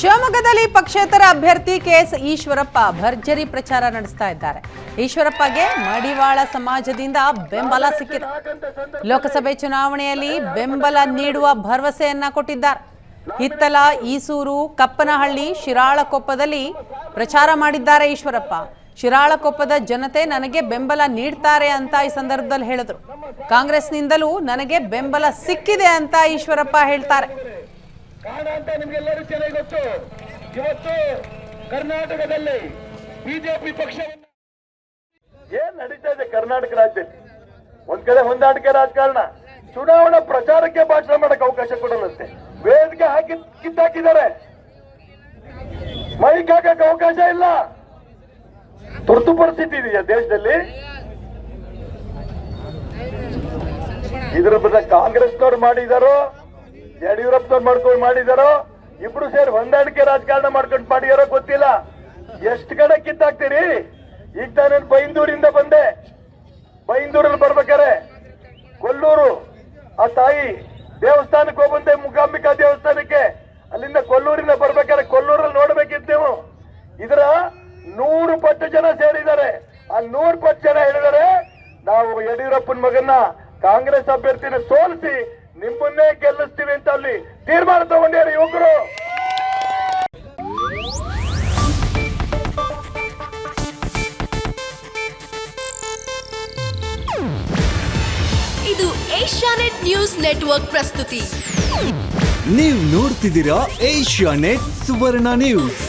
ಶಿವಮೊಗ್ಗದಲ್ಲಿ ಪಕ್ಷೇತರ ಅಭ್ಯರ್ಥಿ ಕೆಎಸ್ ಈಶ್ವರಪ್ಪ ಭರ್ಜರಿ ಪ್ರಚಾರ ನಡೆಸ್ತಾ ಇದ್ದಾರೆ. ಈಶ್ವರಪ್ಪಗೆ ಮಡಿವಾಳ ಸಮಾಜದಿಂದ ಬೆಂಬಲ ಸಿಕ್ಕಿದೆ. ಲೋಕಸಭೆ ಚುನಾವಣೆಯಲ್ಲಿ ಬೆಂಬಲ ನೀಡುವ ಭರವಸೆಯನ್ನ ಕೊಟ್ಟಿದ್ದಾರೆ. ಹಿತ್ತಲ, ಈಸೂರು, ಕಪ್ಪನಹಳ್ಳಿ, ಶಿರಾಳಕೊಪ್ಪದಲ್ಲಿ ಪ್ರಚಾರ ಮಾಡಿದ್ದಾರೆ ಈಶ್ವರಪ್ಪ. ಶಿರಾಳಕೊಪ್ಪದ ಜನತೆ ನನಗೆ ಬೆಂಬಲ ನೀಡ್ತಾರೆ ಅಂತ ಈ ಸಂದರ್ಭದಲ್ಲಿ ಹೇಳಿದ್ರು. ಕಾಂಗ್ರೆಸ್ನಿಂದಲೂ ನನಗೆ ಬೆಂಬಲ ಸಿಕ್ಕಿದೆ ಅಂತ ಈಶ್ವರಪ್ಪ ಹೇಳ್ತಾರೆ. ಕಾರಣ ಅಂತ ನಿಮ್ಗೆಲ್ಲರೂ ಚೆನ್ನಾಗಿ ಗೊತ್ತು. ಇವತ್ತು ಕರ್ನಾಟಕದಲ್ಲಿ ಬಿಜೆಪಿ ಪಕ್ಷವನ್ನು ಏನ್ ನಡೀತಾ ಇದೆ ಕರ್ನಾಟಕ ರಾಜ್ಯದಲ್ಲಿ, ಒಂದ್ ಕಡೆ ಹೊಂದಾಣಿಕೆ ರಾಜಕಾರಣ, ಚುನಾವಣಾ ಪ್ರಚಾರಕ್ಕೆ ಭಾಷಣ ಮಾಡಕ್ಕೆ ಅವಕಾಶ ಕೊಡಲ್ಲಂತೆ. ವೇದಿಕೆ ಹಾಕಿ ಕಿತ್ತಾಕಿದ್ದಾರೆ, ಮೈಕ್ ಹಾಕಕ್ಕೆ ಅವಕಾಶ ಇಲ್ಲ. ತುರ್ತು ಪರಿಸ್ಥಿತಿ ಇದೆಯಾ ದೇಶದಲ್ಲಿ? ಇದ್ರ ಬಗ್ಗೆ ಕಾಂಗ್ರೆಸ್ನವ್ರು ಮಾಡಿದಾರೋ ಯಡಿಯೂರಪ್ಪನವ್ರು ಮಾಡಿದಾರೋ, ಇಬ್ರು ಸೇರಿ ಹೊಂದಾಣಿಕೆ ರಾಜಕಾರಣ ಮಾಡ್ಕೊಂಡು ಮಾಡಿದಾರೋ ಗೊತ್ತಿಲ್ಲ. ಎಷ್ಟು ಕಡೆ ಕಿತ್ತಾಕ್ತೀರಿ? ಈಗ ತಾನೇ ಬೈಂದೂರಿಂದ ಬಂದೆ. ಬೈಂದೂರಲ್ಲಿ ಬರ್ಬೇಕಾರೆ ಕೊಲ್ಲೂರು ಆ ತಾಯಿ ದೇವಸ್ಥಾನಕ್ಕೆ ಹೋಗಂತೆ, ಮೂಕಾಂಬಿಕಾ ದೇವಸ್ಥಾನಕ್ಕೆ. ಅಲ್ಲಿಂದ ಕೊಲ್ಲೂರಿಂದ ಬರ್ಬೇಕಾರೆ ಕೊಲ್ಲೂರಲ್ಲಿ ನೋಡ್ಬೇಕಿತ್ತು ನೀವು. ಇದರ 100 ಪಟ್ಟು ಜನ ಸೇರಿದ್ದಾರೆ. ಆ 100 ಪಟ್ಟು ಜನ ಹೇಳಿದ್ದಾರೆ, ನಾವು ಯಡಿಯೂರಪ್ಪನ ಮಗನ್ನ ಕಾಂಗ್ರೆಸ್ ಅಭ್ಯರ್ಥಿನ ಸೋಲಿಸಿ ನಿಮ್ಮನ್ನೇ ಗೆಲ್ಲಿಸ್ತೀವಿ ಅಂತ ಅಲ್ಲಿ ತೀರ್ಮಾನ ತಗೊಂಡಿದ್ದಾರೆ ಯುವಕರು. ಇದು ಏಷ್ಯಾನೆಟ್ ನ್ಯೂಸ್ ನೆಟ್ವರ್ಕ್ ಪ್ರಸ್ತುತಿ. ನೀವು ನೋಡ್ತಿದ್ದೀರಾ ಏಷ್ಯಾನೆಟ್ ಸುವರ್ಣ ನ್ಯೂಸ್.